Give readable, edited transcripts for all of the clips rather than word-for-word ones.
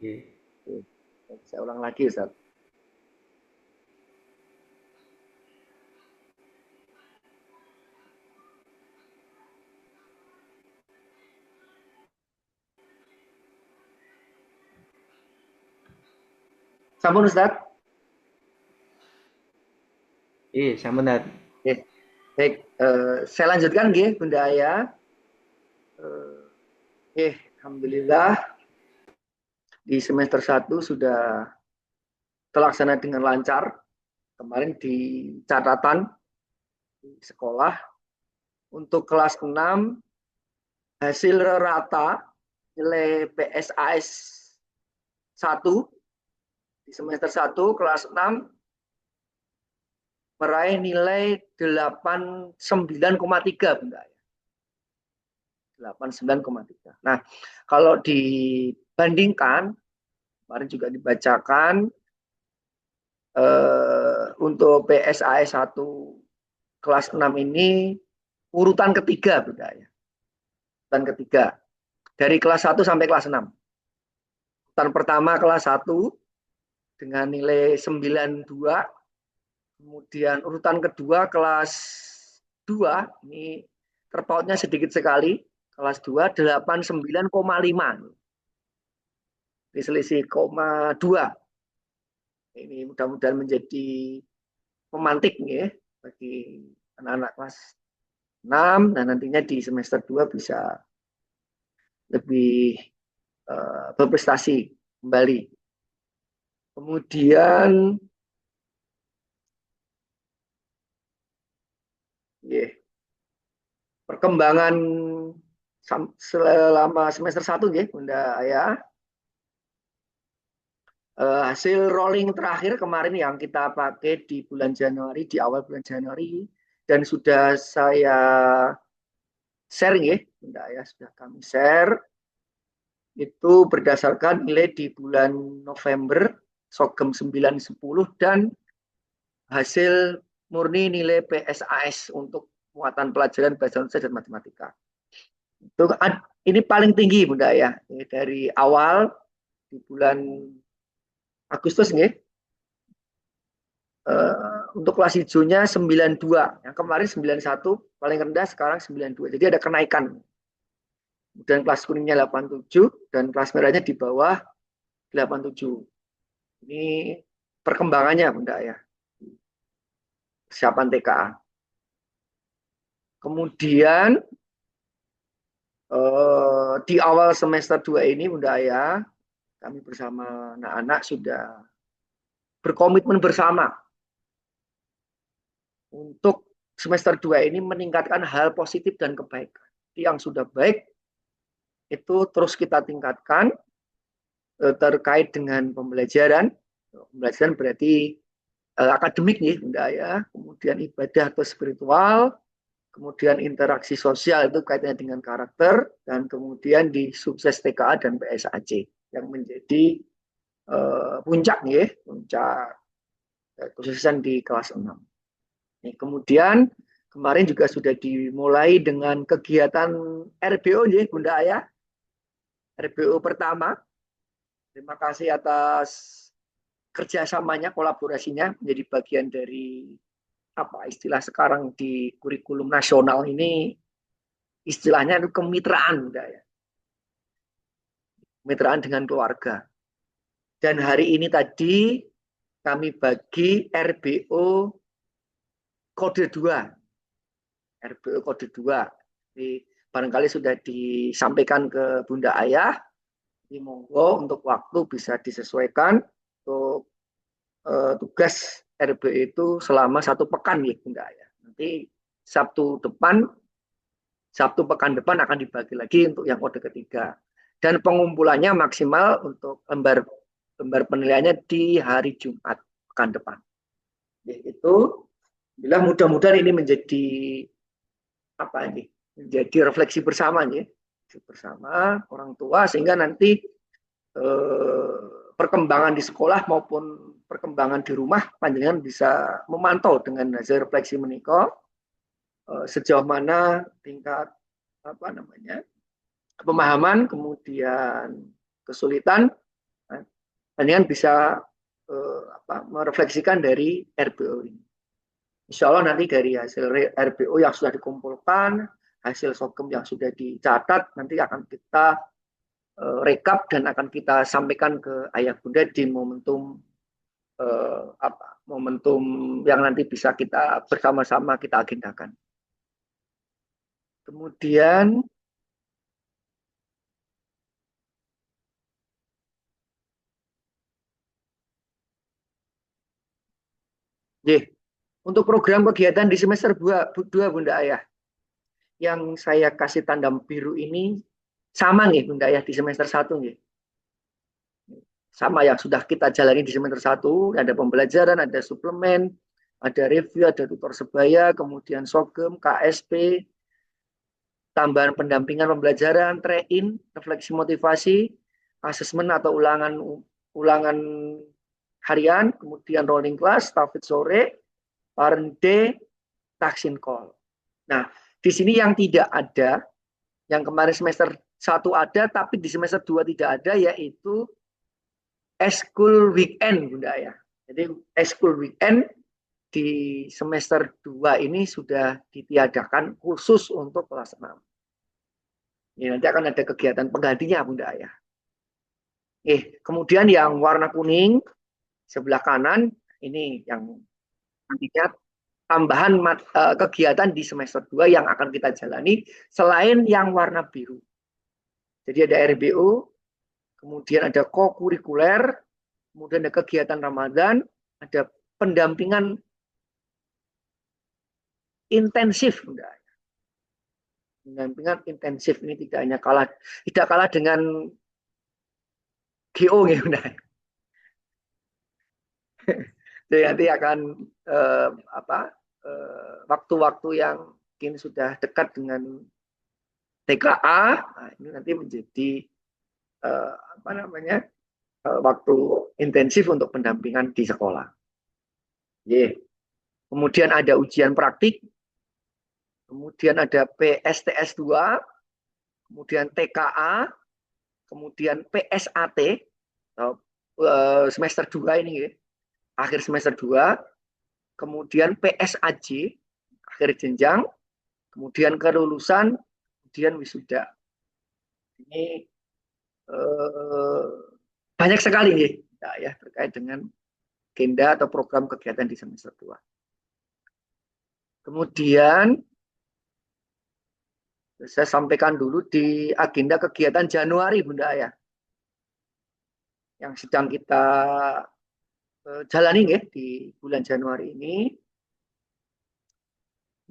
Oke. Saya ulang lagi, Ustaz. Sampun, Ustaz? Sampun Tat. Oke. Baik, saya lanjutkan nggih, Bunda Aya. Oke, alhamdulillah di semester 1 sudah terlaksana dengan lancar. Kemarin di catatan di sekolah untuk kelas 6 hasil rata nilai PSAS 1 di semester 1 kelas 6 meraih nilai 89,3, Bunda. 89,3. Nah, kalau dibandingkan, kemarin juga dibacakan untuk PSAS 1 kelas 6 ini urutan ketiga, Bunda. Urutan ketiga. Dari kelas 1 sampai kelas 6. Urutan pertama kelas 1 dengan nilai 92. Kemudian urutan kedua kelas 2, ini terpautnya sedikit sekali. Kelas 2 89,5. Ini selisih 0,2. Ini mudah-mudahan menjadi pemantik ya bagi anak-anak kelas 6 dan nantinya di semester 2 bisa lebih berprestasi kembali. Kemudian perkembangan selama semester 1 ya, Bunda Aya. Hasil rolling terakhir kemarin yang kita pakai di bulan Januari, di awal bulan Januari, dan sudah saya share ya, Bunda Aya, sudah kami share, itu berdasarkan nilai di bulan November, Sogem 9-10, dan hasil murni nilai PSAS untuk muatan pelajaran bahasa Indonesia dan matematika. Ini paling tinggi, Bunda ya, dari awal di bulan Agustus nih. Untuk kelas hijaunya 92, yang kemarin 91, paling rendah sekarang 92. Jadi ada kenaikan. Kemudian kelas kuningnya 87 dan kelas merahnya di bawah 87. Ini perkembangannya, Bunda ya. Persiapan TKA. Kemudian di awal semester 2 ini, Bunda ya, kami bersama anak-anak sudah berkomitmen bersama untuk semester 2 ini meningkatkan hal positif dan kebaikan. Yang sudah baik itu terus kita tingkatkan terkait dengan pembelajaran. Pembelajaran berarti akademik nih, Bunda ya. Kemudian ibadah atau spiritual, kemudian interaksi sosial itu kaitannya dengan karakter, dan kemudian di sukses TKA dan PSAC yang menjadi puncak nih, puncak khususnya di kelas 6. Nih, kemudian kemarin juga sudah dimulai dengan kegiatan RBO nih, Bunda Ayah. RBO pertama. Terima kasih atas kerjasamanya, kolaborasinya menjadi bagian dari apa istilah sekarang di kurikulum nasional ini, istilahnya itu kemitraan, Bunda ya. Kemitraan dengan keluarga. Dan hari ini tadi kami bagi RBO kode 2. RBO kode 2. Jadi, barangkali sudah disampaikan ke Bunda Ayah. Jadi monggo untuk waktu bisa disesuaikan untuk tugas RBO itu selama 1 pekan ya, Bunda Ayah. Nanti Sabtu pekan depan akan dibagi lagi untuk yang kode ketiga. Dan pengumpulannya maksimal untuk lembar penilaiannya di hari Jumat pekan depan. Itu bila mudah-mudahan ini menjadi apa ini? Menjadi refleksi bersama nih, bersama orang tua sehingga nanti perkembangan di sekolah maupun perkembangan di rumah panjenengan bisa memantau dengan hasil refleksi menika sejauh mana tingkat apa namanya pemahaman, kemudian kesulitan Kalian bisa merefleksikan dari RBO ini. Insya Allah nanti dari hasil RBO yang sudah dikumpulkan, hasil SOGEM yang sudah dicatat, nanti akan kita rekap dan akan kita sampaikan ke ayah bunda di momentum momentum yang nanti bisa kita bersama-sama kita agendakan. Kemudian untuk program kegiatan di semester 2 Bunda Ayah, yang saya kasih tanda biru ini sama nih Bunda Ayah di semester 1 nih. Sama yang sudah kita jalani di semester 1, ada pembelajaran, ada suplemen, ada review, ada tutor sebaya, kemudian SOGEM, KSP, tambahan pendampingan pembelajaran, train, refleksi motivasi, asesmen atau ulangan harian, kemudian rolling class, tafid sore, parent day, taksin call. Nah, di sini yang tidak ada, yang kemarin semester 1 ada, tapi di semester 2 tidak ada, yaitu eskul weekend, Bunda ya. Jadi eskul weekend di semester 2 ini sudah ditiadakan khusus untuk kelas 6. Ini nanti akan ada kegiatan penggantinya, Bunda ya. Kemudian yang warna kuning sebelah kanan ini yang nantinya tambahan kegiatan di semester 2 yang akan kita jalani selain yang warna biru. Jadi ada RBO, kemudian ada kokurikuler, kemudian ada kegiatan Ramadan, ada pendampingan intensif. Pendampingan intensif ini tidak kalah dengan GO ya, Bunda. Jadi nanti akan waktu-waktu yang mungkin sudah dekat dengan TKA, nah ini nanti menjadi waktu intensif untuk pendampingan di sekolah. Kemudian ada ujian praktik, kemudian ada PSTS 2, kemudian TKA, kemudian PSAT, semester 2 ini, akhir semester 2, kemudian PSAJ, akhir jenjang, kemudian kelulusan, kemudian wisuda. Ini banyak sekali nih ya terkait dengan agenda atau program kegiatan di semester 2. Kemudian saya sampaikan dulu di agenda kegiatan Januari, Bunda ya, yang sedang kita jalani ya di bulan Januari ini.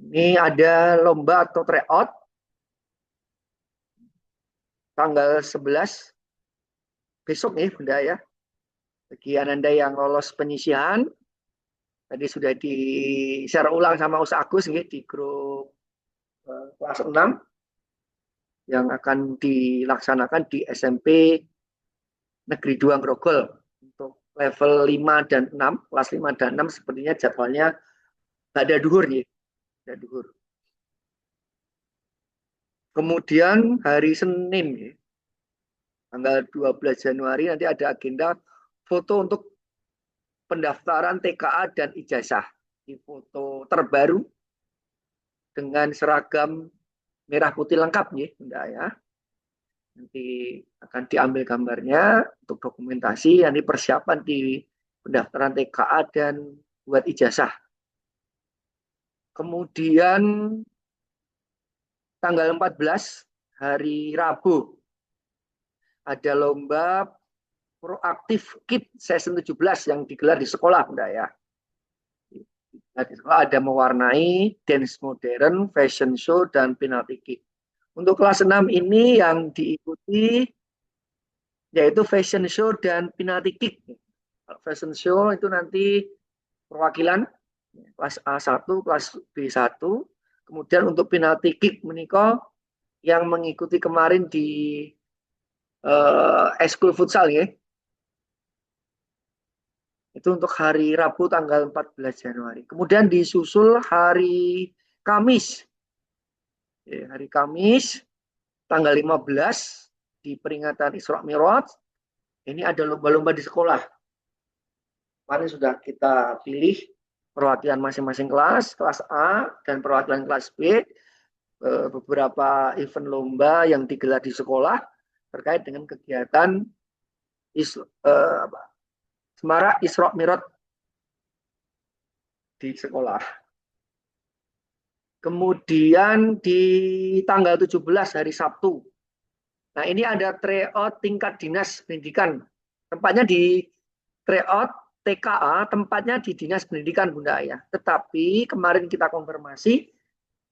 Ini ada lomba atau tryout tanggal 11 besok nih Bunda ya. Bagi Anda yang lolos penyisihan, tadi sudah di-share ulang sama Ustaz Agus nih, di grup kelas 6 yang akan dilaksanakan di SMP Negeri 2 Grogol untuk level 5 dan 6, kelas 5 dan 6 sepertinya jadwalnya ada duhur nih, ada duhur. Kemudian hari Senin nih, tanggal 12 Januari nanti ada agenda foto untuk pendaftaran TKA dan ijazah. Di foto terbaru dengan seragam merah putih lengkap nih, Bunda ya. Nanti akan diambil gambarnya untuk dokumentasi, nanti persiapan di pendaftaran TKA dan buat ijazah. Kemudian tanggal 14 hari Rabu ada lomba proaktif kit season 17 yang digelar di sekolah, Bunda ya. Nah, di sekolah ada mewarnai, dance modern, fashion show, dan penalti kick. Untuk kelas 6 ini yang diikuti yaitu fashion show dan penalti kick. Fashion show itu nanti perwakilan kelas A1, kelas B1. Kemudian untuk penalti kick menikah yang mengikuti kemarin di eskul futsal ya. Itu untuk hari Rabu tanggal 14 Januari. Kemudian disusul hari Kamis. Hari Kamis tanggal 15 di peringatan Isra Mi'raj Ini ada lomba-lomba di sekolah. Kemarin sudah kita pilih perwakilan masing-masing kelas, kelas A dan perwakilan kelas B, beberapa event lomba yang digelar di sekolah terkait dengan kegiatan Semarak Isra Mi'raj di sekolah. Kemudian di tanggal 17 hari Sabtu. Nah, ini ada tryout tingkat dinas pendidikan. Tempatnya di tryout TKA, tempatnya di Dinas Pendidikan Bunda Ayah. Tetapi kemarin kita konfirmasi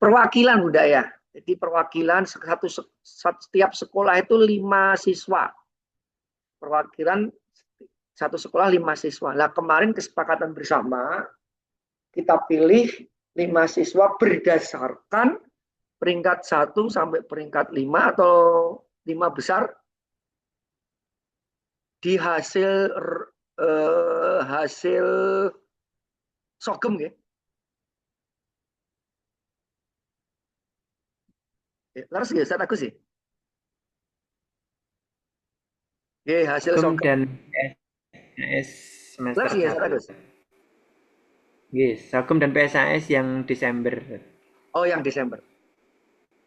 perwakilan Bunda Ayah. Jadi perwakilan setiap sekolah itu 5 siswa. Perwakilan satu sekolah 5 siswa. Nah, kemarin kesepakatan bersama kita pilih 5 siswa berdasarkan peringkat 1 sampai peringkat 5 atau 5 besar di hasil sogem ya. Laras ya, Ustaz Agus sih. Ya, hasil Sogem sogem. dan PSAS semester Laras ya, Ustaz 1. Agus. Yes, Sogem dan PSAS yang Desember. Oh, yang Desember.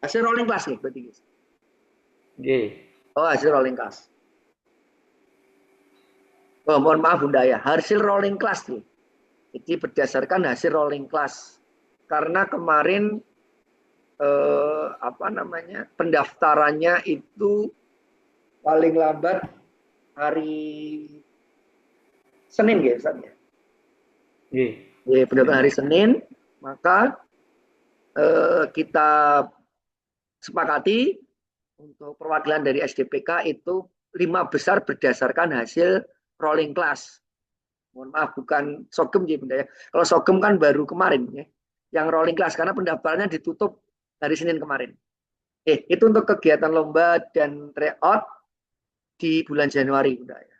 Hasil rolling class nih berarti. Yes. Oh, hasil rolling class. Oh, mohon maaf Bunda ya, hasil rolling class nih. Jadi berdasarkan hasil rolling class. Karena kemarin pendaftarannya itu paling lambat hari Senin ya, Ustaz ya. Yes. Pendaftaran hari Senin, maka kita sepakati untuk perwakilan dari SDPK itu 5 besar berdasarkan hasil rolling class. Mohon maaf, bukan sogem ya Bunda ya. Kalau sogem kan baru kemarin ya. Yang rolling class karena pendaftarannya ditutup hari Senin kemarin. Itu untuk kegiatan lomba dan tryout di bulan Januari Bunda ya.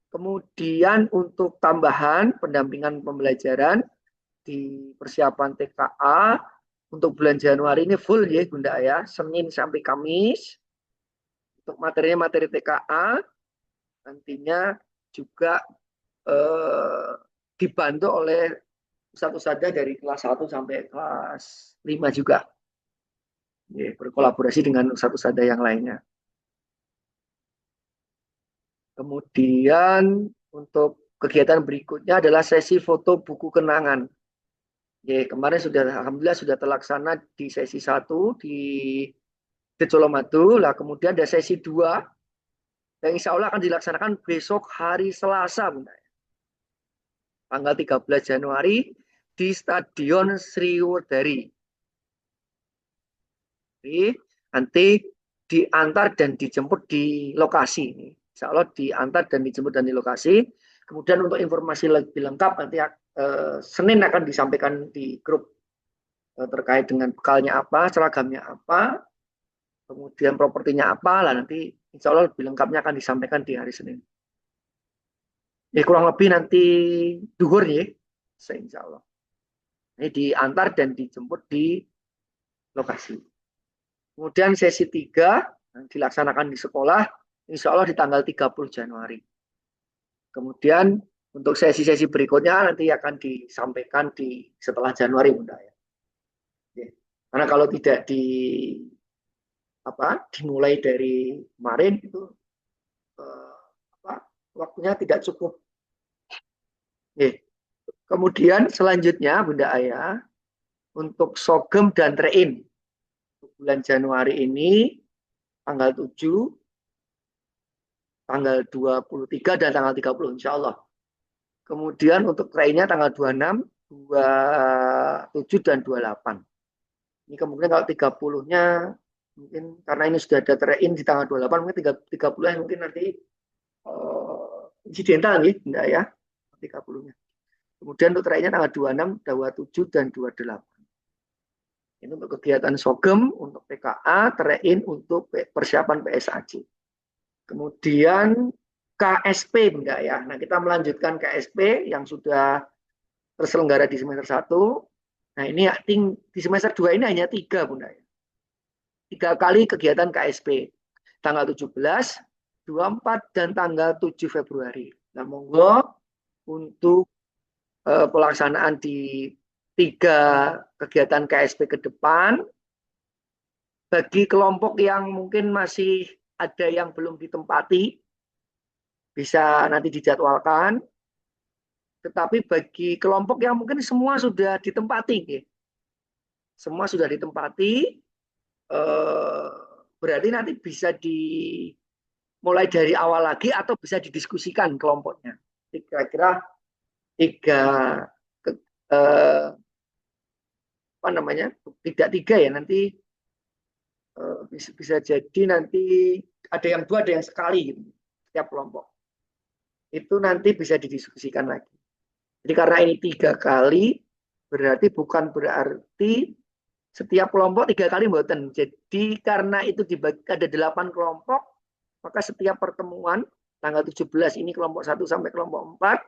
Kemudian untuk tambahan pendampingan pembelajaran di persiapan TKA untuk bulan Januari ini full ya Bunda ya, Senin sampai Kamis. Untuk materinya materi TKA nantinya juga dibantu oleh ustadz-ustadzah dari kelas 1 sampai kelas 5 juga. Berkolaborasi dengan ustadz-ustadzah yang lainnya. Kemudian untuk kegiatan berikutnya adalah sesi foto buku kenangan. Kemarin alhamdulillah sudah terlaksana di sesi 1 di Colomadu. Lah kemudian ada sesi 2 yang insya Allah akan dilaksanakan besok hari Selasa, Bunda. Tanggal 13 Januari di Stadion Sriwedari. Nanti diantar dan dijemput di lokasi. Insya Allah diantar dan dijemput dan di lokasi. Kemudian untuk informasi lebih lengkap nanti Senin akan disampaikan di grup terkait dengan bekalnya apa, seragamnya apa, kemudian propertinya apa, lah nanti insya Allah lebih lengkapnya akan disampaikan di hari Senin. Kurang lebih nanti duhur ya, insya Allah. Ini diantar dan dijemput di lokasi. Kemudian sesi 3 dilaksanakan di sekolah, insya Allah di tanggal 30 Januari. Kemudian untuk sesi-sesi berikutnya nanti akan disampaikan setelah Januari, Bunda ya. Karena kalau tidak dimulai dari kemarin itu waktunya tidak cukup. Kemudian selanjutnya Bunda Ayah untuk sogem dan trein bulan Januari ini tanggal 7, tanggal 23 dan tanggal 30 insya Allah. Kemudian untuk treinnya tanggal 26, 27 dan 28. Ini kemungkinan kalau 30-nya mungkin karena ini sudah ada trein di tanggal 28, mungkin 30-nya mungkin nanti insidental nih, enggak ya, 30-nya. Kemudian untuk treinnya tanggal 26, 27 dan 28. Ini untuk kegiatan sogem, untuk PKA, trein untuk persiapan PSAJ. Kemudian KSP enggak ya. Nah, kita melanjutkan KSP yang sudah terselenggara di semester 1. Nah, ini di semester 2 ini hanya 3, Bunda. 3 kali kegiatan KSP. Tanggal 17, 24 dan tanggal 7 Februari. Nah, monggo untuk pelaksanaan di 3 kegiatan KSP ke depan, bagi kelompok yang mungkin masih ada yang belum ditempati, bisa nanti dijadwalkan. Tetapi bagi kelompok yang mungkin semua sudah ditempati, semua sudah ditempati, berarti nanti bisa dimulai dari awal lagi atau bisa didiskusikan kelompoknya. Kira-kira 3 apa namanya, tidak 3 ya, nanti bisa jadi nanti ada yang 2, ada yang sekali gitu, setiap kelompok. Itu nanti bisa didiskusikan lagi. Jadi karena ini 3 kali, berarti bukan berarti setiap kelompok 3 kali mboten. Jadi karena itu dibagi ada 8 kelompok, maka setiap pertemuan tanggal 17 ini kelompok 1 sampai kelompok 4,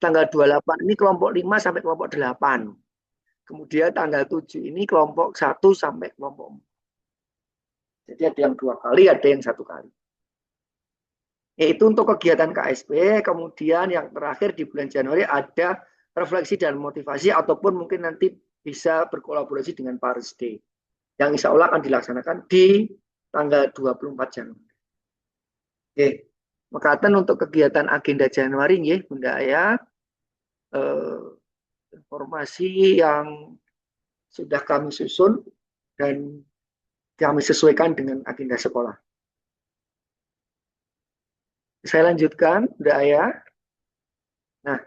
tanggal 28 ini kelompok 5 sampai kelompok 8. Kemudian tanggal 7 ini kelompok 1 sampai kelompok 4. Jadi ada yang 2 kali, ada yang 1 kali. Yaitu untuk kegiatan KSP. Kemudian yang terakhir di bulan Januari ada refleksi dan motivasi, ataupun mungkin nanti bisa berkolaborasi dengan Paris Day, yang insya Allah akan dilaksanakan di tanggal 24 Januari. Oke, mekaten untuk kegiatan agenda Januari, ya Bunda Aya, informasi yang sudah kami susun dan kami sesuaikan dengan agenda sekolah. Saya lanjutkan, Bunda Aya. Nah,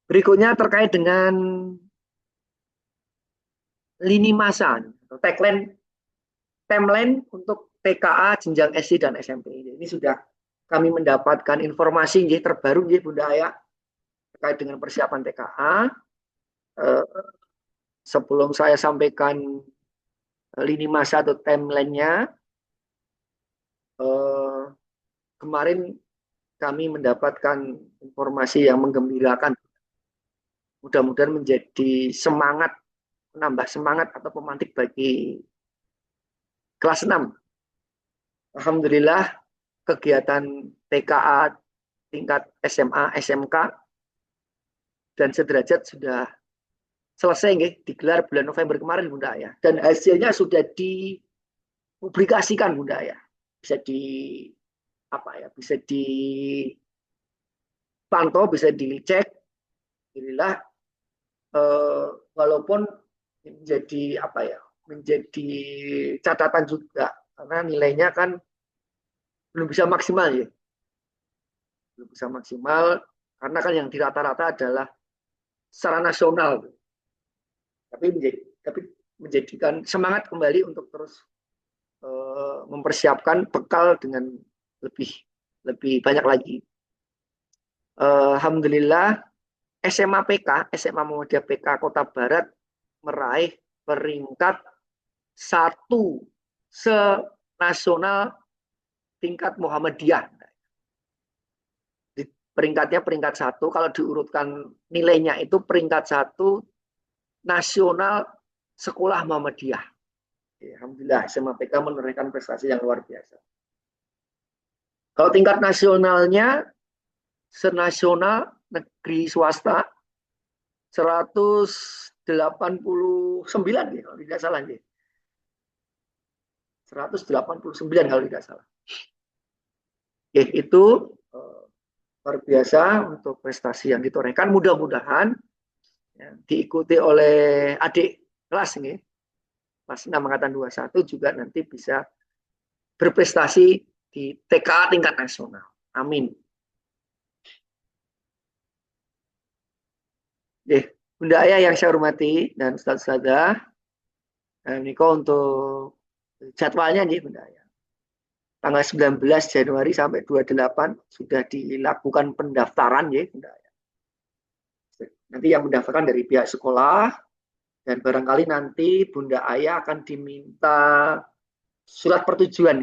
berikutnya terkait dengan lini masa atau timeline untuk TKA jenjang SD dan SMP. Ini sudah kami mendapatkan informasi terbaru Bunda Aya terkait dengan persiapan TKA. Sebelum saya sampaikan lini masa atau timeline-nya, kemarin kami mendapatkan informasi yang menggembirakan. Mudah-mudahan menjadi semangat, menambah semangat atau pemantik bagi kelas 6. Alhamdulillah kegiatan TKA tingkat SMA, SMK dan sederajat sudah selesai digelar bulan November kemarin Bunda Aya, dan hasilnya sudah dipublikasikan Bunda Aya. Bisa dipantau, bisa dicek. Alhamdulillah, walaupun menjadi catatan juga karena nilainya kan belum bisa maksimal belum bisa maksimal karena kan yang dirata-rata adalah secara nasional, tapi menjadikan semangat kembali untuk terus mempersiapkan bekal dengan lebih banyak lagi. Alhamdulillah SMA Muhammadiyah PK Kota Barat meraih peringkat 1 se-nasional tingkat Muhammadiyah. Peringkatnya peringkat 1, kalau diurutkan nilainya itu peringkat 1 nasional sekolah Muhammadiyah. Alhamdulillah SMA PK menorehkan prestasi yang luar biasa. Kalau tingkat nasionalnya senasional negeri swasta 189 kalau tidak salah. 189 kalau tidak salah. Itu luar biasa untuk prestasi yang ditorehkan. Mudah-mudahan diikuti oleh adik kelas ini, kelas 6 angkatan 21 juga nanti bisa berprestasi di TKA tingkat nasional. Amin. Bunda Aya yang saya hormati dan Ustaz-Ustazah, ini untuk jadwalnya Bunda Aya. Tanggal 19 Januari sampai 28 sudah dilakukan pendaftaran Bunda Aya. Nanti yang mendaftarkan dari pihak sekolah, dan barangkali nanti Bunda Aya akan diminta surat persetujuan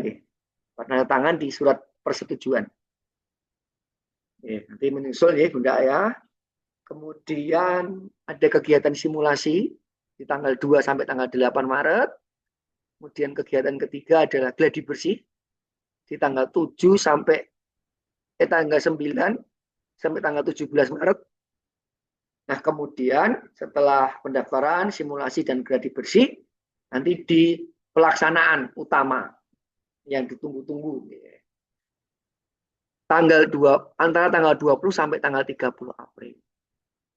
tanda tangan di surat persetujuan. Nanti menyusul Bunda Aya. Kemudian ada kegiatan simulasi di tanggal 2 sampai tanggal 8 Maret. Kemudian kegiatan ketiga adalah gladi bersih di tanggal 7 sampai tanggal 9 sampai tanggal 17 Maret. Nah, kemudian setelah pendaftaran, simulasi dan gladi bersih, nanti di pelaksanaan utama yang ditunggu-tunggu. Antara tanggal 20 sampai tanggal 30 April.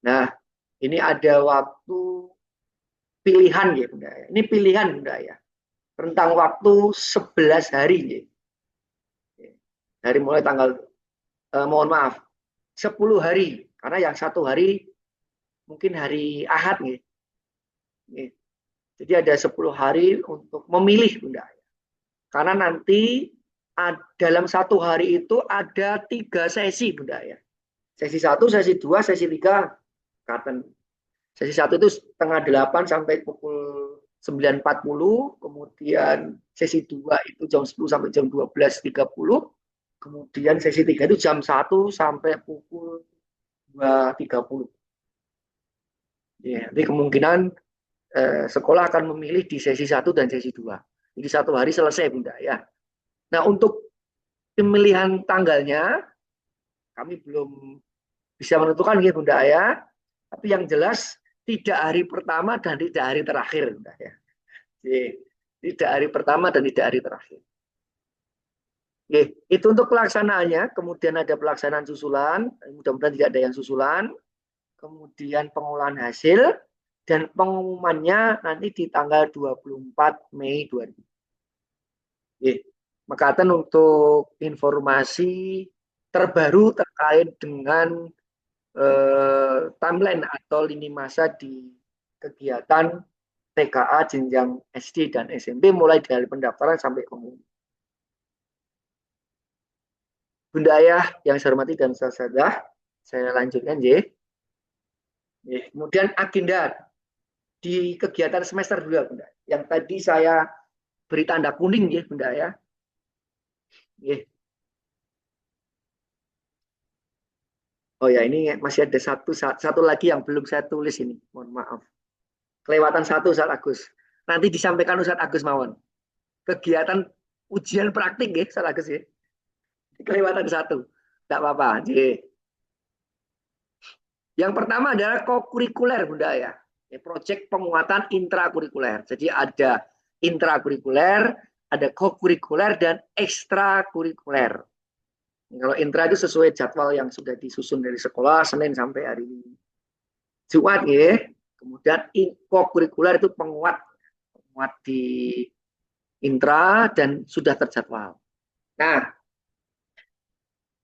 Nah, ini ada waktu pilihan ya, Bunda ya. Ini pilihan, Bunda ya. Rentang waktu 11 hari ya. Dari mulai tanggal mohon maaf 10 hari, karena yang 1 hari mungkin hari Ahad ya. Jadi ada 10 hari untuk memilih, Bunda. Karena nanti dalam 1 hari itu ada 3 sesi, Bunda ya. Sesi 1, sesi 2, sesi 3. Sesi 1 itu setengah 8 sampai pukul 9.40, kemudian sesi 2 itu jam 10 sampai jam 12.30, kemudian sesi 3 itu jam 1 sampai pukul 2.30. Ya, jadi kemungkinan sekolah akan memilih di sesi 1 dan sesi 2. Jadi 1 hari selesai, Bunda ya. Nah, untuk pemilihan tanggalnya kami belum bisa menentukan ya, Bunda ya. Tapi yang jelas tidak hari pertama dan tidak hari terakhir, Bunda ya. Jadi, tidak hari pertama dan tidak hari terakhir. Oke, itu untuk pelaksanaannya. Kemudian ada pelaksanaan susulan, mudah-mudahan tidak ada yang susulan. Kemudian pengolahan hasil dan pengumumannya nanti di tanggal 24 Mei 2000. Oke, Mekaten untuk informasi terbaru terkait dengan timeline atau lini masa di kegiatan TKA jenjang SD dan SMP mulai dari pendaftaran sampai pengumuman. Bunda Ayah yang saya hormati dan saya lanjutkan ya. Kemudian agenda di kegiatan semester 2, Bunda. Yang tadi saya beri tanda kuning ya, Bunda ya. Oh ya, ini masih ada satu lagi yang belum saya tulis ini. Mohon maaf. Kelewatan 1 Ustaz Agus. Nanti disampaikan Ustaz Agus mawon. Kegiatan ujian praktik ya, Ustaz Agus ya. Kelewatan 1. Tidak apa-apa. Yang pertama adalah kokurikuler, Bunda ya. Proyek penguatan intrakurikuler. Jadi ada intrakurikuler, ada kokurikuler, dan ekstrakurikuler. Kalau intra itu sesuai jadwal yang sudah disusun dari sekolah, Senin sampai hari Jumat ya. Kemudian kokurikuler itu penguat di intra dan sudah terjadwal. Nah,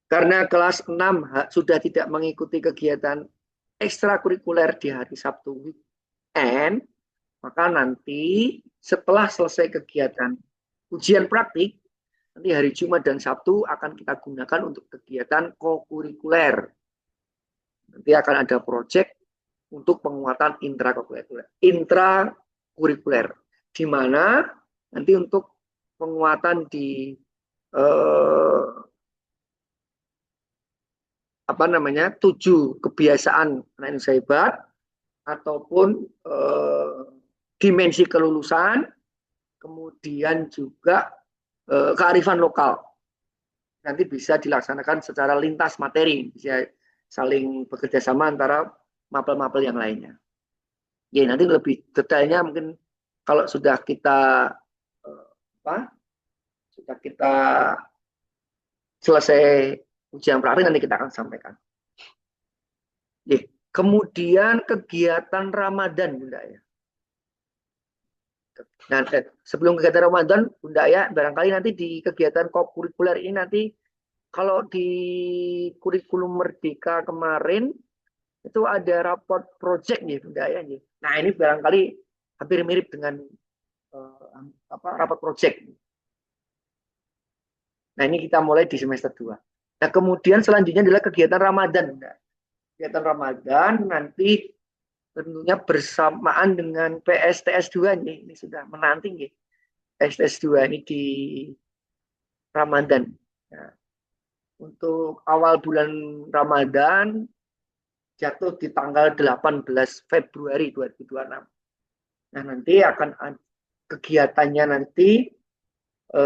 karena kelas 6 sudah tidak mengikuti kegiatan ekstrakurikuler di hari Sabtu weekend, maka nanti setelah selesai kegiatan ujian praktik, nanti hari Jumat dan Sabtu akan kita gunakan untuk kegiatan kokurikuler. Nanti akan ada proyek untuk penguatan intrakurikuler, di mana nanti untuk penguatan di apa namanya 7 kebiasaan anak Indonesia hebat ataupun dimensi kelulusan, kemudian juga kearifan lokal. Nanti bisa dilaksanakan secara lintas materi, bisa saling bekerja sama antara mapel-mapel yang lainnya. Ya, nanti lebih detailnya mungkin kalau sudah kita selesai ujian praktik nanti kita akan sampaikan. Kemudian kegiatan Ramadan, Bunda ya. Nah, sebelum kegiatan Ramadan, Bunda ya, barangkali nanti di kegiatan kokurikuler ini nanti kalau di kurikulum Merdeka kemarin itu ada raport project nih, Bunda ya. Nah, ini barangkali hampir mirip dengan raport project. Nah, ini kita mulai di semester 2. Nah, kemudian selanjutnya adalah kegiatan Ramadan, Bunda. Kegiatan Ramadan nanti tentunya bersamaan dengan PSTS 2 nih. Ini sudah menanti nih. PSTS 2 ini di Ramadan. Nah, untuk awal bulan Ramadan jatuh di tanggal 18 Februari 2026. Nah, nanti akan kegiatannya nanti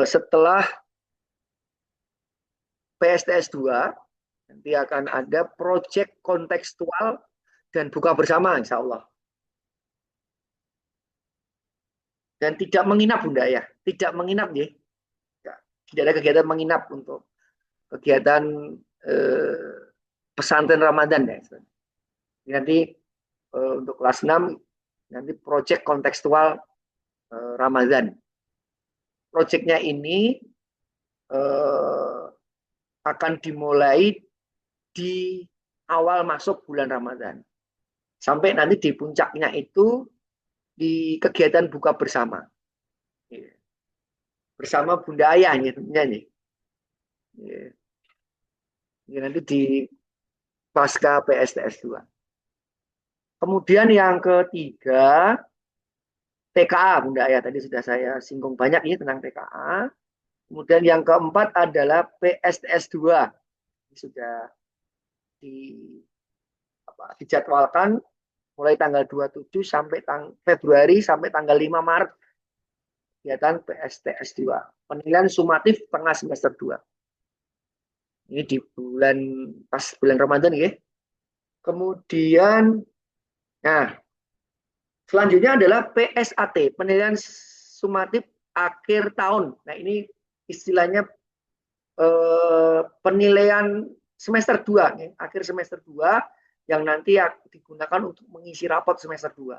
setelah PSTS 2 nanti akan ada proyek kontekstual dan buka bersama insya Allah. Dan tidak menginap Bunda ya, tidak menginap ya. Tidak ada kegiatan menginap untuk kegiatan pesantren Ramadan ya. Nanti untuk kelas 6 nanti proyek kontekstual Ramadan. Proyeknya ini akan dimulai di awal masuk bulan Ramadan. Sampai nanti di puncaknya itu di kegiatan buka bersama. Bersama Bunda Ayah tentunya nih. Ini nanti di pasca PSTS 2. Kemudian yang ketiga, TKA Bunda Ayah. Tadi sudah saya singgung banyak ini tentang TKA. Kemudian yang keempat adalah PSTS 2. Ini sudah dijadwalkan mulai tanggal 27 sampai Februari sampai tanggal 5 Maret kegiatan PSTS 2. Penilaian sumatif tengah semester 2. Ini di pas bulan Ramadan ya. Kemudian nah selanjutnya adalah PSAT, penilaian sumatif akhir tahun. Nah, ini istilahnya penilaian semester 2 nih, akhir semester 2 yang nanti digunakan untuk mengisi rapot semester 2.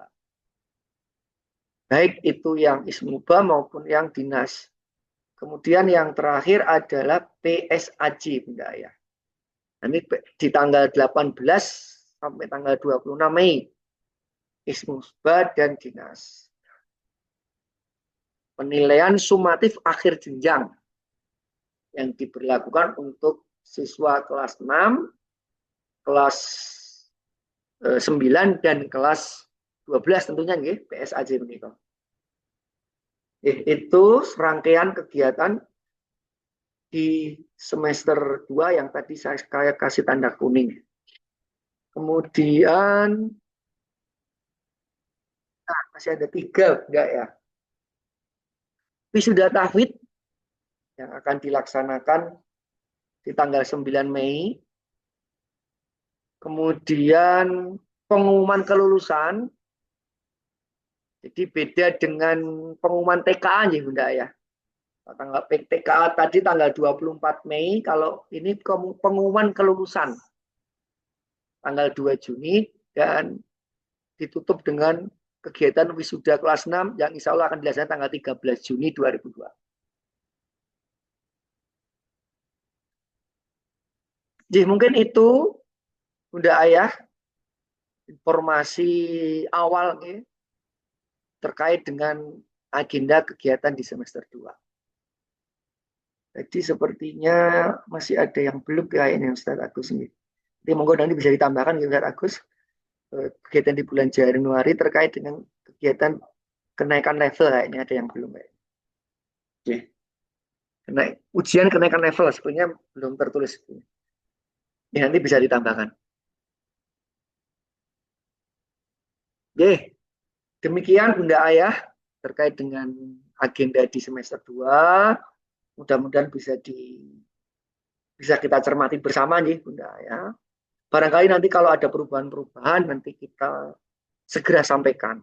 Baik itu yang ismuba maupun yang dinas. Kemudian yang terakhir adalah PSAJ Bunda ya. Nanti di tanggal 18 sampai tanggal 26 Mei ismuba dan dinas. Penilaian sumatif akhir jenjang yang diberlakukan untuk siswa kelas 6, kelas 9 dan kelas 12 tentunya nih PSAJ begitu. Itu rangkaian kegiatan di semester 2 yang tadi saya kasih tanda kuning. Kemudian masih ada 3 enggak ya? Wisuda tahfidz yang akan dilaksanakan di tanggal 9 Mei. Kemudian pengumuman kelulusan. Jadi beda dengan pengumuman TKA ya Bunda ya. Tanggal TKA tadi tanggal 24 Mei, kalau ini pengumuman kelulusan tanggal 2 Juni dan ditutup dengan kegiatan wisuda kelas 6 yang insya Allah akan dilaksanakan tanggal 13 Juni 2002. Jadi mungkin itu Bunda Ayah informasi awal nih, terkait dengan agenda kegiatan di semester 2. Jadi sepertinya masih ada yang belum kayaknya Ustaz Agus ini. Jadi monggo nanti bisa ditambahkan Ustaz Agus kegiatan di bulan Januari terkait dengan kegiatan kenaikan level kayaknya ada yang belum kayak. Oke. Ujian kenaikan level sebenarnya belum tertulis. Ini nanti bisa ditambahkan. Oke. Demikian Bunda Ayah terkait dengan agenda di semester 2. Mudah-mudahan bisa kita cermati bersama nih Bunda ya. Barangkali nanti kalau ada perubahan-perubahan nanti kita segera sampaikan.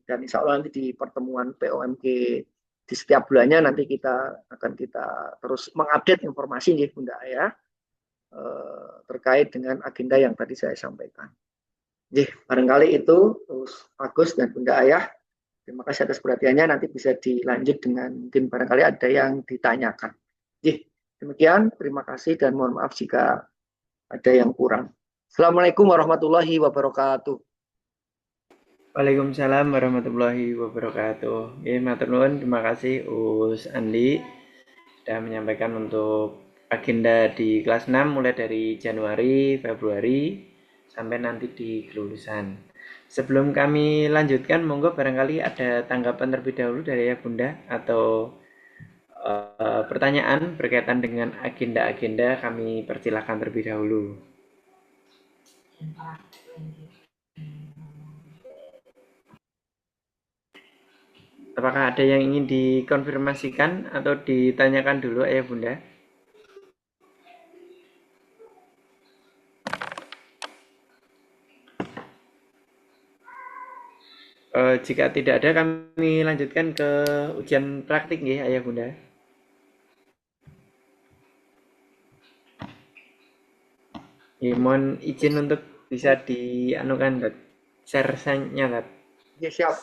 Dan insya Allah nanti di pertemuan POMG di setiap bulannya nanti kita terus mengupdate informasi nih Bunda ya terkait dengan agenda yang tadi saya sampaikan. Jadi barangkali itu Agus dan Bunda Ayah. Terima kasih atas perhatiannya. Nanti bisa dilanjut dengan mungkin barangkali ada yang ditanyakan. Jadi demikian. Terima kasih dan mohon maaf jika ada yang kurang. Assalamualaikum warahmatullahi wabarakatuh. Waalaikumsalam warahmatullahi wabarakatuh. Matur nuwun, terima kasih Us Andi sudah menyampaikan untuk agenda di kelas 6 mulai dari Januari, Februari sampai nanti di kelulusan. Sebelum kami lanjutkan, monggo barangkali ada tanggapan terlebih dahulu dari ya Bunda atau pertanyaan berkaitan dengan agenda-agenda, kami persilahkan terlebih dahulu. Apakah ada yang ingin dikonfirmasikan atau ditanyakan dulu ya Bunda? Jika tidak ada, kami lanjutkan ke ujian praktik nggih, Ayah Bunda. Ya, mohon izin Yes. untuk bisa dianukan, Tat. Share-nya, Tat. Ya, siap.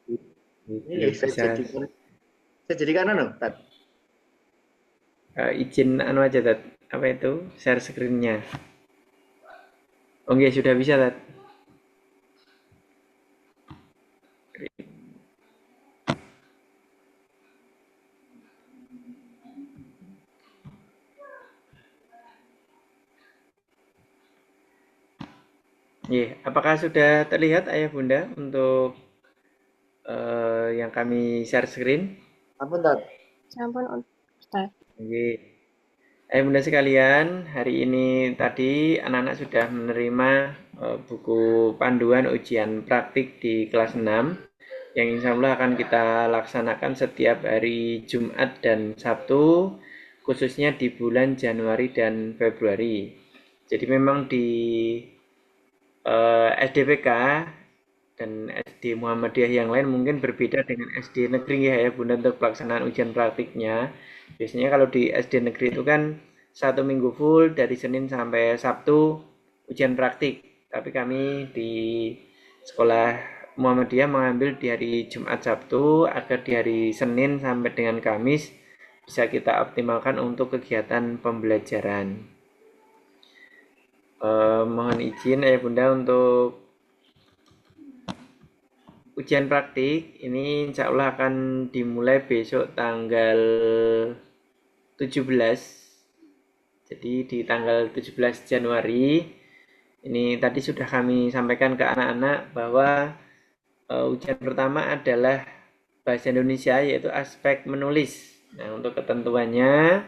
Gitu, Ini saya bisa jadikan anu, Tat. izin anu aja, Tat. Apa itu? Share screen-nya. Oke, sudah bisa, Tat. Apakah sudah terlihat Ayah Bunda untuk yang kami share screen? Ampun, Tat. Sampun Ustaz. Oke. Ayah Bunda sekalian, hari ini tadi anak-anak sudah menerima buku panduan ujian praktik di kelas 6 yang insya Allah akan kita laksanakan setiap hari Jumat dan Sabtu, khususnya di bulan Januari dan Februari. Jadi memang di SDPK dan SD Muhammadiyah yang lain mungkin berbeda dengan SD negeri ya Bunda untuk pelaksanaan ujian praktiknya. Biasanya kalau di SD negeri itu kan 1 minggu full dari Senin sampai Sabtu ujian praktik. Tapi kami di sekolah Muhammadiyah mengambil di hari Jumat Sabtu agar di hari Senin sampai dengan Kamis bisa kita optimalkan untuk kegiatan pembelajaran. Mohon izin ya Bunda untuk ujian praktik ini insya Allah akan dimulai besok tanggal 17. Jadi di tanggal 17 Januari ini tadi sudah kami sampaikan ke anak-anak bahwa ujian pertama adalah bahasa Indonesia yaitu aspek menulis. Nah, untuk ketentuannya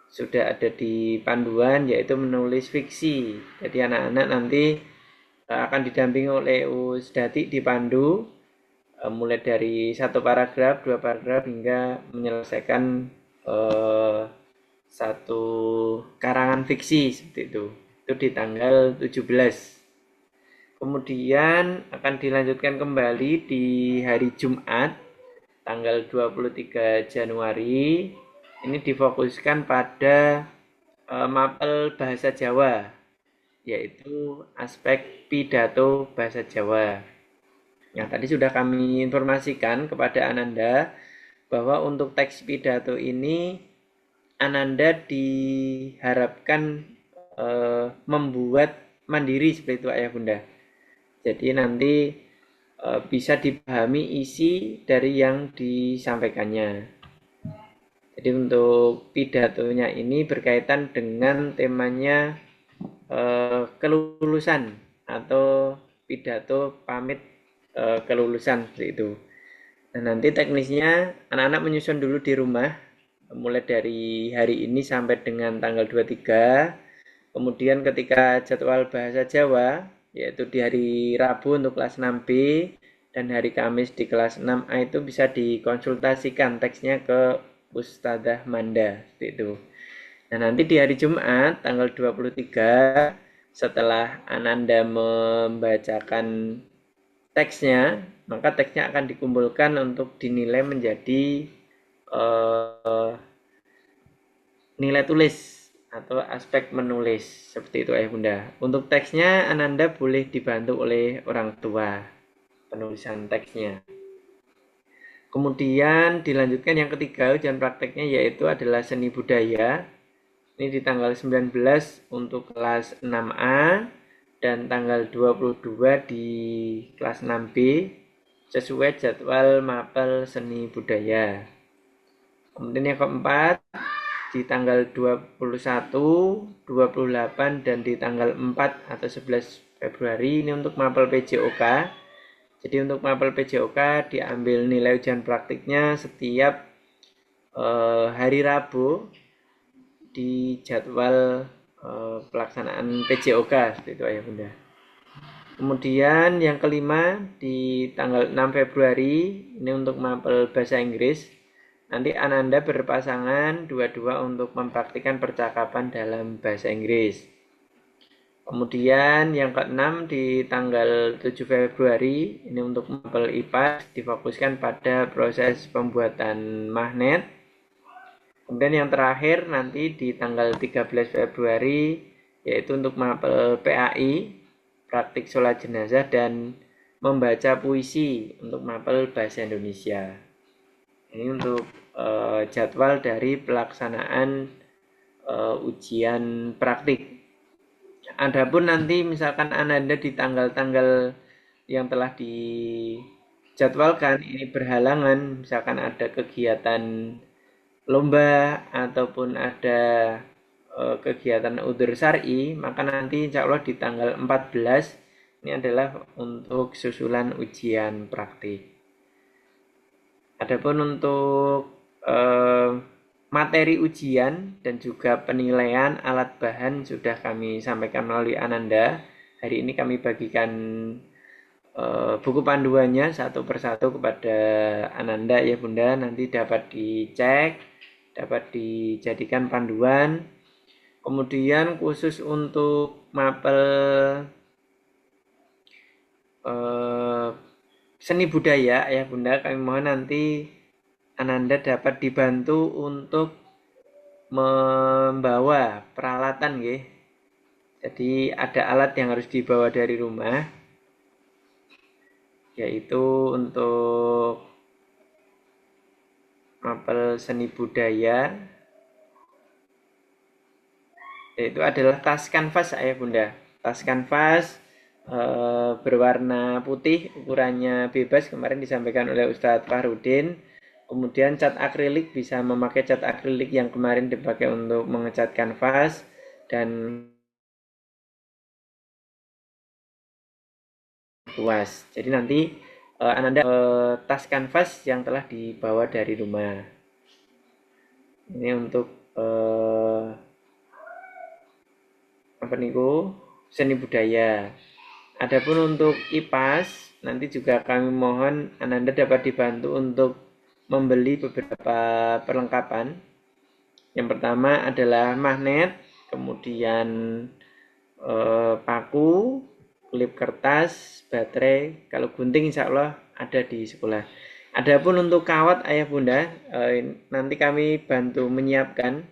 sudah ada di panduan yaitu menulis fiksi. Jadi anak-anak nanti akan didampingi oleh Usdati dipandu mulai dari 1 paragraf, 2 paragraf hingga menyelesaikan eh, 1 karangan fiksi seperti itu. Itu di tanggal 17. Kemudian akan dilanjutkan kembali di hari Jumat tanggal 23 Januari. Ini difokuskan pada mapel bahasa Jawa, yaitu aspek pidato bahasa Jawa. Yang tadi sudah kami informasikan kepada Ananda bahwa untuk teks pidato ini Ananda diharapkan membuat mandiri seperti itu Ayah Bunda. Jadi nanti bisa dipahami isi dari yang disampaikannya. Jadi untuk pidatonya ini berkaitan dengan temanya kelulusan atau pidato pamit kelulusan seperti itu. Nah, nanti teknisnya anak-anak menyusun dulu di rumah mulai dari hari ini sampai dengan tanggal 23. Kemudian ketika jadwal bahasa Jawa yaitu di hari Rabu untuk kelas 6B dan hari Kamis di kelas 6A itu bisa dikonsultasikan teksnya ke Ustadzah Manda seperti itu. Nah, nanti di hari Jumat tanggal 23 setelah Ananda membacakan teksnya, maka teksnya akan dikumpulkan untuk dinilai menjadi nilai tulis atau aspek menulis seperti itu Ayah Bunda. Untuk teksnya Ananda boleh dibantu oleh orang tua penulisan teksnya. Kemudian dilanjutkan yang ketiga ujian prakteknya yaitu adalah seni budaya. Ini di tanggal 19 untuk kelas 6A dan tanggal 22 di kelas 6B sesuai jadwal mapel seni budaya. Kemudian yang keempat di tanggal 21, 28 dan di tanggal 4 atau 11 Februari ini untuk mapel PJOK. Jadi untuk mapel PJOK diambil nilai ujian praktiknya setiap hari Rabu di jadwal pelaksanaan PJOK seperti itu Ayah Bunda. Kemudian yang kelima di tanggal 6 Februari ini untuk mapel bahasa Inggris. Nanti Ananda berpasangan dua-dua untuk mempraktikkan percakapan dalam bahasa Inggris. Kemudian yang keenam di tanggal 7 Februari ini untuk mapel IPA difokuskan pada proses pembuatan magnet. Kemudian yang terakhir nanti di tanggal 13 Februari yaitu untuk mapel PAI, praktik sholat jenazah dan membaca puisi untuk mapel bahasa Indonesia. Ini untuk jadwal dari pelaksanaan ujian praktik. Adapun nanti misalkan Ananda di tanggal-tanggal yang telah dijadwalkan ini berhalangan, misalkan ada kegiatan lomba ataupun ada kegiatan udur syar'i, maka nanti insya Allah di tanggal 14 ini adalah untuk susulan ujian praktik. Adapun untuk materi ujian dan juga penilaian alat bahan sudah kami sampaikan melalui Ananda. Hari ini kami bagikan buku panduannya satu persatu kepada Ananda ya Bunda, nanti dapat dicek, dapat dijadikan panduan. Kemudian khusus untuk mapel seni budaya ya Bunda, kami mohon nanti Ananda dapat dibantu untuk membawa peralatan nggih. Jadi ada alat yang harus dibawa dari rumah, yaitu untuk mapel seni budaya, yaitu adalah tas kanvas ya Bunda. Tas kanvas berwarna putih, ukurannya bebas, kemarin disampaikan oleh Ustadz Fahrudin. Kemudian cat akrilik, bisa memakai cat akrilik yang kemarin dipakai untuk mengecat kanvas, dan luas. Jadi nanti Ananda tas kanvas yang telah dibawa dari rumah. Ini untuk apa niku seni budaya. Adapun untuk IPAS nanti juga kami mohon Ananda dapat dibantu untuk membeli beberapa perlengkapan. Yang pertama adalah magnet, kemudian paku, klip kertas, baterai. Kalau gunting insya Allah ada di sekolah. Adapun untuk kawat ayah bunda, nanti kami bantu menyiapkan.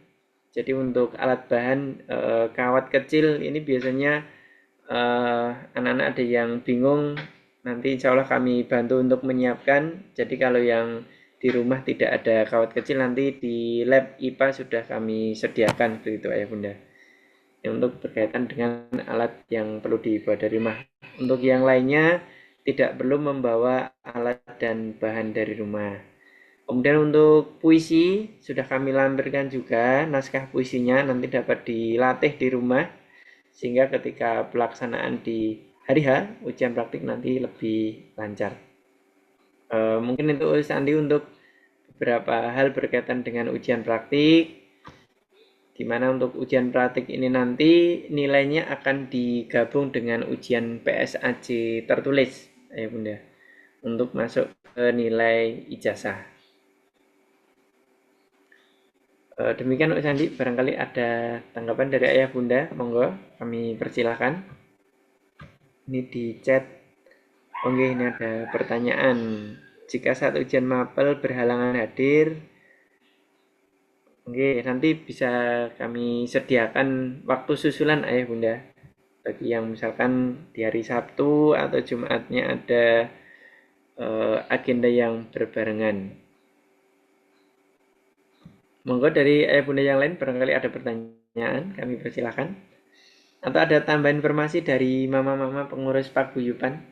Jadi untuk alat bahan kawat kecil ini biasanya anak-anak ada yang bingung, nanti insya Allah kami bantu untuk menyiapkan. Jadi kalau yang di rumah tidak ada kawat kecil, nanti di lab IPA sudah kami sediakan begitu ayah bunda. Untuk berkaitan dengan alat yang perlu dibawa dari rumah. Untuk yang lainnya tidak perlu membawa alat dan bahan dari rumah. Kemudian untuk puisi sudah kami lampirkan juga naskah puisinya, nanti dapat dilatih di rumah sehingga ketika pelaksanaan di hari H ujian praktik nanti lebih lancar. Mungkin itu Sandi untuk beberapa hal berkaitan dengan ujian praktik, di mana untuk ujian praktik ini nanti nilainya akan digabung dengan ujian PSAJ tertulis ya bunda, untuk masuk ke nilai ijazah. Demikian Pak Sandi, barangkali ada tanggapan dari ayah bunda, monggo kami persilahkan. Ini di chat. Oke, ini ada pertanyaan. Jika saat ujian mapel berhalangan hadir, oke, nanti bisa kami sediakan waktu susulan ayah bunda. Bagi yang misalkan di hari Sabtu atau Jumatnya ada agenda yang berbarengan. Monggo dari ayah bunda yang lain barangkali ada pertanyaan, kami persilahkan. Atau ada tambahan informasi dari mama-mama pengurus paguyuban?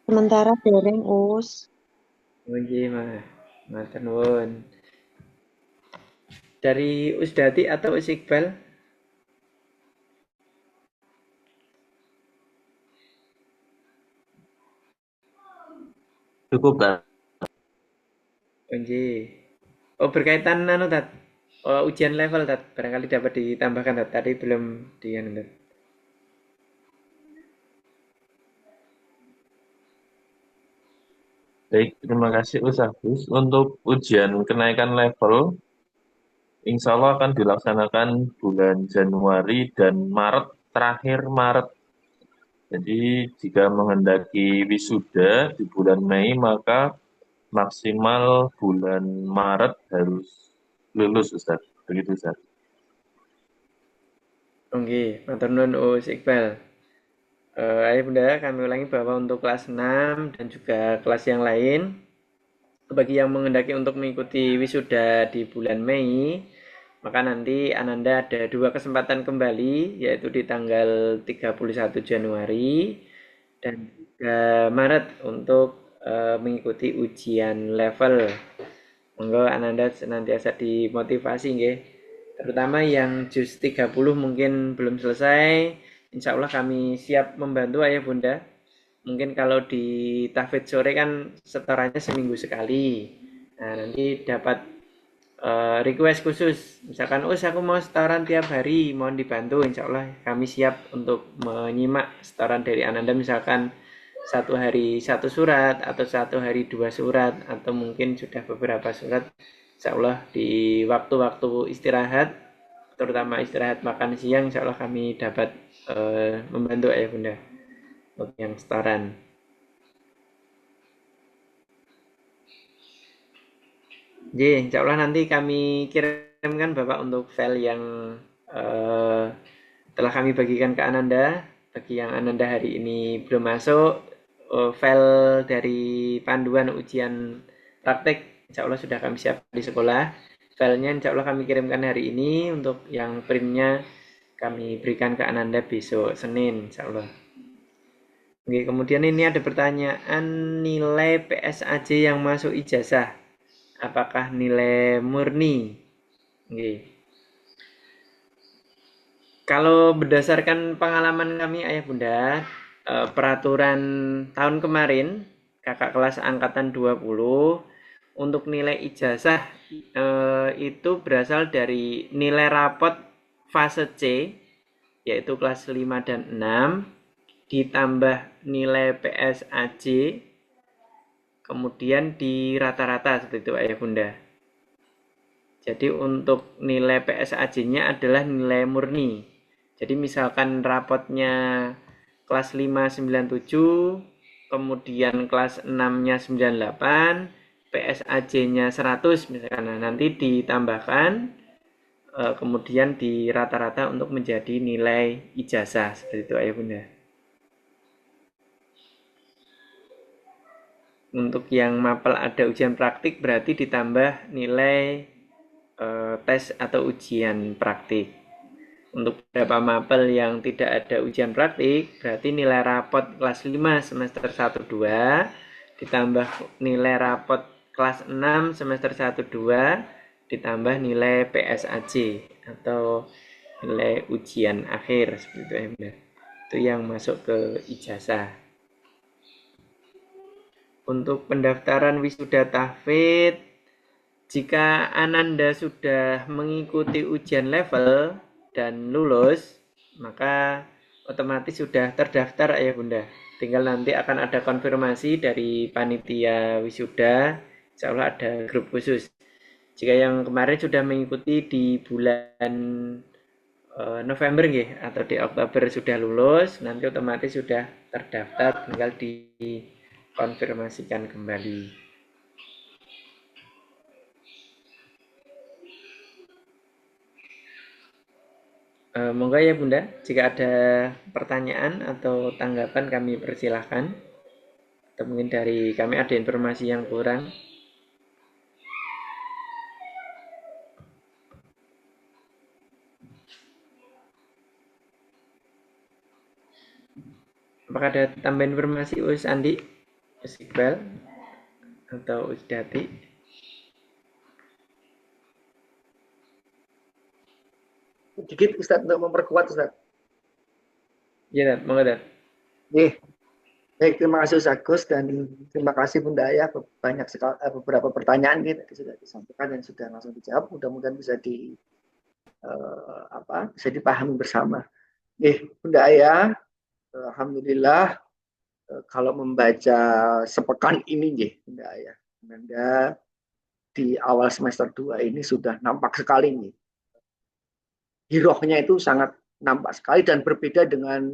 Sementara dereng us. Oke, matur nuwun. Dari Usdati atau Iqbal? Cukup, Kak. Oke. Oh, berkaitan tat. Oh, ujian level tat. Barangkali dapat ditambahkan tat. Tadi belum tat. Baik, terima kasih Agus. Untuk ujian kenaikan level, insya Allah akan dilaksanakan bulan Januari dan Maret, terakhir Maret. Jadi jika menghendaki wisuda di bulan Mei, maka maksimal bulan Maret harus lulus, Ustaz. Begitu, Ustaz. Oke, matur nuwun Us Iqbal. Ayo Bunda, kami ulangi bahwa untuk kelas 6 dan juga kelas yang lain, bagi yang menghendaki untuk mengikuti wisuda di bulan Mei, maka nanti Ananda ada dua kesempatan kembali, yaitu di tanggal 31 Januari dan juga Maret untuk mengikuti ujian level. Monggo Ananda senantiasa dimotivasi nggih. Terutama yang juz 30 mungkin belum selesai, insya Allah kami siap membantu ayah bunda. Mungkin kalau di tahfidz sore kan setorannya seminggu sekali. Nah, nanti dapat request khusus. Misalkan, aku mau setoran tiap hari, mohon dibantu. Insya Allah kami siap untuk menyimak setoran dari Ananda. Misalkan satu hari satu surat, atau satu hari dua surat, atau mungkin sudah beberapa surat. Insya Allah di waktu-waktu istirahat, terutama istirahat makan siang, insya Allah kami dapat membantu ayah bunda untuk yang setoran. Jadi, insya Allah nanti kami kirimkan Bapak untuk file yang telah kami bagikan ke Ananda. Bagi yang Ananda hari ini belum masuk, file dari panduan ujian praktek insya Allah sudah kami siapkan di sekolah. Filenya insya Allah kami kirimkan hari ini. Untuk yang printnya kami berikan ke Ananda besok Senin insya Allah. Oke, kemudian ini ada pertanyaan nilai PSAJ yang masuk ijazah. Apakah nilai murni? Oke. Kalau berdasarkan pengalaman kami ayah bunda, peraturan tahun kemarin, kakak kelas angkatan 20, untuk nilai ijazah itu berasal dari nilai rapot fase C, yaitu kelas 5 dan 6, ditambah nilai PSAJ, kemudian di rata-rata seperti itu ayah bunda. Jadi untuk nilai PSAJ-nya adalah nilai murni. Jadi misalkan rapotnya kelas 5 97, kemudian kelas 6-nya 98, PSAJ-nya 100 misalkan. Nah, nanti ditambahkan kemudian di rata-rata untuk menjadi nilai ijazah seperti itu ayah bunda. Untuk yang mapel ada ujian praktik berarti ditambah nilai tes atau ujian praktik. Untuk beberapa mapel yang tidak ada ujian praktik, berarti nilai rapot kelas 5 semester 1-2 ditambah nilai rapot kelas 6 semester 1-2 ditambah nilai PSAJ atau nilai ujian akhir seperti itu ya bunda. Itu yang masuk ke ijazah. Untuk pendaftaran wisuda tahfidz, jika Ananda sudah mengikuti ujian level dan lulus, maka otomatis sudah terdaftar ayah bunda. Tinggal nanti akan ada konfirmasi dari panitia wisuda, insya Allah ada grup khusus. Jika yang kemarin sudah mengikuti di bulan November atau di Oktober sudah lulus, nanti otomatis sudah terdaftar, tinggal dikonfirmasikan kembali. Monggo ya bunda, jika ada pertanyaan atau tanggapan kami persilahkan. Atau mungkin dari kami ada informasi yang kurang. Apakah ada tambahan informasi Us Andi, Us Iqbal, atau Us Dati? Sedikit Ustaz untuk memperkuat Ustaz. Ya, monggo Dat. Baik, terima kasih Ustaz Agus dan terima kasih Bunda Ayah, banyak sekali beberapa pertanyaan tadi sudah disampaikan dan sudah langsung dijawab. Mudah-mudahan bisa bisa dipahami bersama. Bunda Ayah, alhamdulillah kalau membaca sepekan ini nggih, Bunda ya. Bunda di awal semester 2 ini sudah nampak sekali nih. Girohnya itu sangat nampak sekali dan berbeda dengan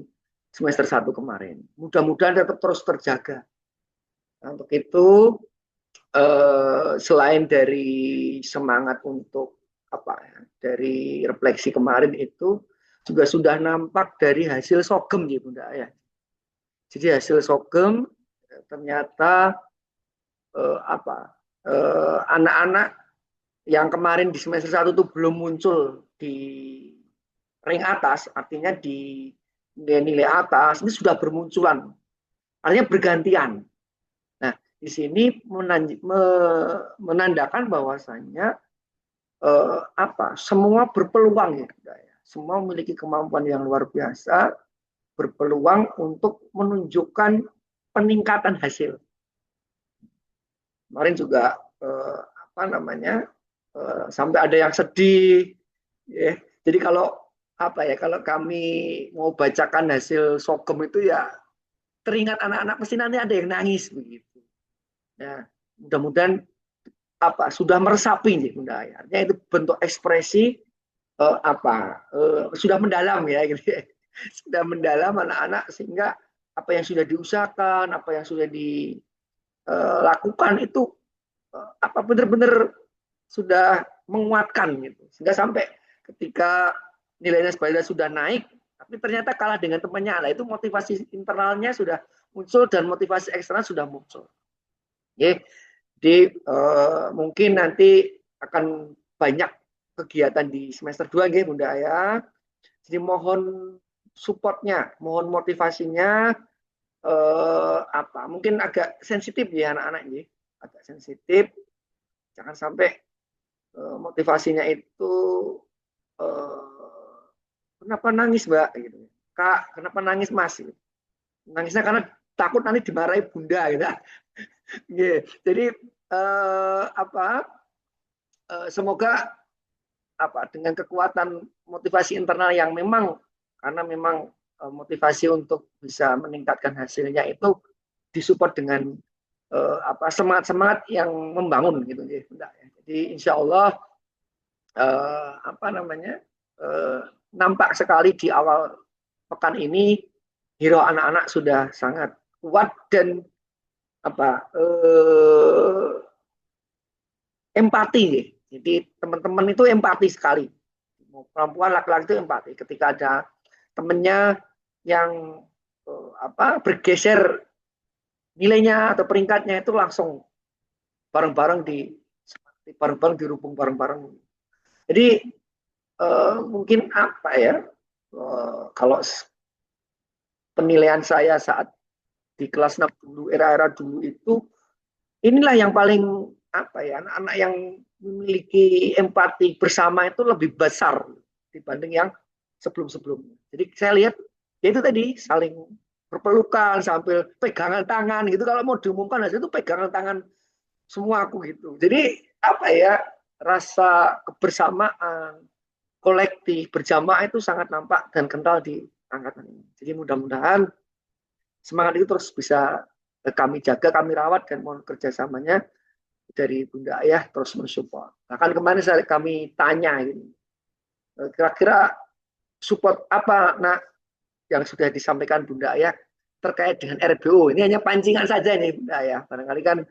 semester 1 kemarin. Mudah-mudahan tetap terus terjaga. Nah, untuk itu selain dari semangat untuk apa ya, dari refleksi kemarin itu juga sudah nampak dari hasil sogem ya Bunda ya. Jadi hasil sogem ternyata anak-anak yang kemarin di semester 1 itu belum muncul di ring atas, artinya di nilai atas, ini sudah bermunculan. Artinya bergantian. Nah, di sini menandakan bahwasannya semua berpeluang ya. Semua memiliki kemampuan yang luar biasa, berpeluang untuk menunjukkan peningkatan hasil. Kemarin juga sampai ada yang sedih. Ya. Jadi kalau kami mau bacakan hasil sogem itu ya teringat anak-anak pasti nanti ada yang nangis begitu. Ya, mudah-mudahan sudah meresapi nih Bunda ya. Artinya itu bentuk ekspresi sudah mendalam ya gitu ya. Sudah mendalam anak-anak sehingga apa yang sudah diusahakan, apa yang sudah dilakukan itu benar-benar sudah menguatkan gitu. Sehingga sampai ketika nilainya sebenarnya sudah naik, tapi ternyata kalah dengan temannya. Nah, itu motivasi internalnya sudah muncul dan motivasi eksternal sudah muncul. Jadi mungkin nanti akan banyak kegiatan di semester 2 nggih Bunda ya. Jadi mohon supportnya, mohon motivasinya mungkin agak sensitif ya anak-anak nggih. Agak sensitif. Jangan sampai motivasinya itu kenapa nangis Mbak gitu. Kak, kenapa nangis Mas? Gitu. Nangisnya karena takut nanti dimarahi Bunda gitu. Jadi semoga dengan kekuatan motivasi internal yang memang karena memang motivasi untuk bisa meningkatkan hasilnya itu disupport dengan semangat-semangat yang membangun gitu ya. Jadi insya Allah nampak sekali di awal pekan ini hero anak-anak sudah sangat kuat dan empati. Jadi teman-teman itu empati sekali. Perempuan laki-laki itu empati. Ketika ada temennya yang bergeser nilainya atau peringkatnya itu langsung bareng-bareng dirubung bareng-bareng. Jadi mungkin kalau penilaian saya saat di kelas 6 dulu, era-era dulu itu, inilah yang paling anak-anak yang memiliki empati bersama itu lebih besar dibanding yang sebelum-sebelumnya. Jadi saya lihat ya itu tadi saling berpelukan sambil pegangan tangan gitu. Kalau mau diumumkan hasil itu pegangan tangan semua aku gitu. Jadi rasa kebersamaan kolektif berjamaah itu sangat nampak dan kental di angkatan ini. Jadi mudah-mudahan semangat itu terus bisa kami jaga, kami rawat dan mohon kerjasamanya dari Bunda Ayah terus mensupport. Bahkan kemarin kami tanya ini, kira-kira support apa yang sudah disampaikan Bunda Ayah terkait dengan RBO. Ini hanya pancingan saja nih Bunda Ayah. Barangkali kan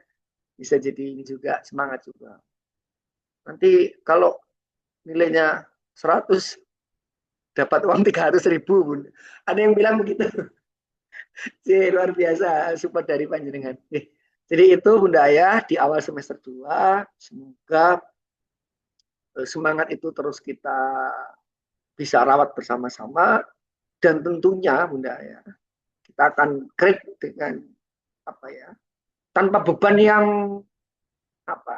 bisa jadi ini juga semangat juga. Nanti kalau nilainya 100 dapat uang 300.000 Bunda. Ada yang bilang begitu. Luar biasa support dari panjenengan. Jadi itu Bunda Ayah di awal semester 2 semoga semangat itu terus kita bisa rawat bersama-sama dan tentunya Bunda Ayah kita akan create dengan tanpa beban yang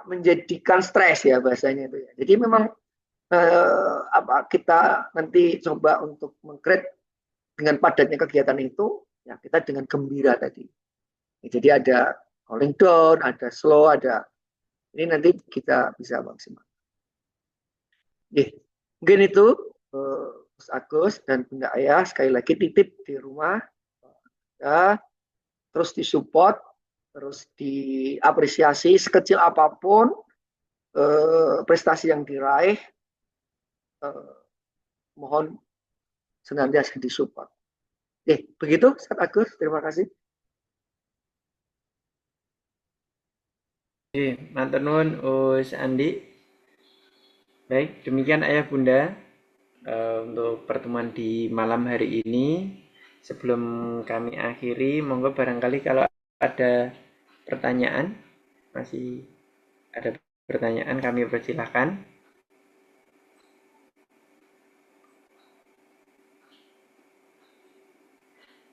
menjadikan stres ya bahasanya itu ya. Jadi memang kita nanti coba untuk meng-create dengan padatnya kegiatan itu ya kita dengan gembira tadi. Jadi ada calling down, ada slow, ada ini nanti kita bisa maksimal. Mungkin itu Mas Agus dan Bunda Ayah sekali lagi titip di rumah ya, terus disupport, terus diapresiasi sekecil apapun prestasi yang diraih, mohon senantiasa disupport. Begitu, Ustaz Agus. Terima kasih. Matur nuwun Us Andi. Baik, demikian Ayah Bunda untuk pertemuan di malam hari ini. Sebelum kami akhiri, monggo barangkali kalau ada pertanyaan, masih ada pertanyaan kami persilahkan.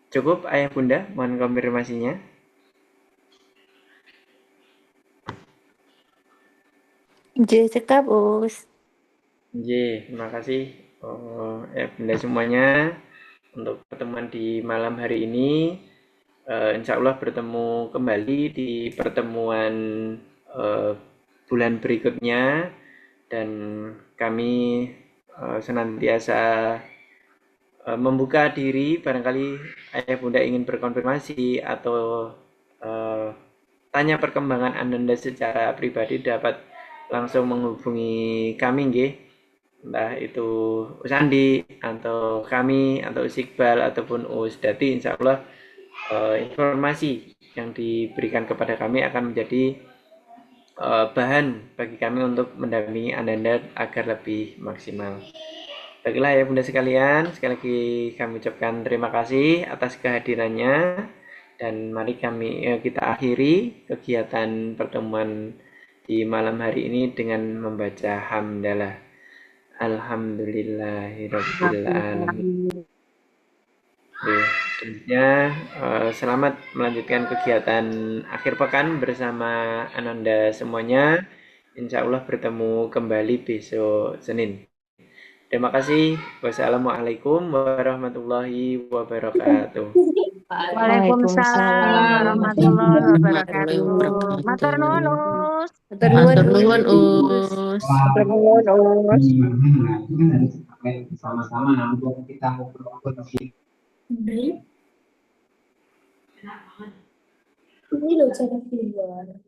Cukup Ayah Bunda, mohon konfirmasinya. J cekap Us. Terima kasih Bunda semuanya untuk pertemuan di malam hari ini. Insya Allah bertemu kembali di pertemuan bulan berikutnya, dan kami senantiasa membuka diri. Barangkali Ayah Bunda ingin berkonfirmasi atau tanya perkembangan Anda secara pribadi, dapat langsung menghubungi kami nggih, entah itu Us Andi atau kami atau Us Iqbal ataupun Us Dati. Insya Allah informasi yang diberikan kepada kami akan menjadi bahan bagi kami untuk mendampingi Anda agar lebih maksimal. Baiklah ya Bunda sekalian, sekali lagi kami ucapkan terima kasih atas kehadirannya, dan mari kita akhiri kegiatan pertemuan di malam hari ini dengan membaca hamdalah. Alhamdulillahirabbil alamin. Selanjutnya selamat melanjutkan kegiatan akhir pekan bersama Ananda semuanya. Insya Allah bertemu kembali besok Senin. Terima kasih. Wassalamualaikum warahmatullahi wabarakatuh. Waalaikumsalam warahmatullahi wabarakatuh. Matur nuwun Us. Matur nuwun Us. Sama-sama nanti kita ngobrol lagi. Ini loh cara keluar.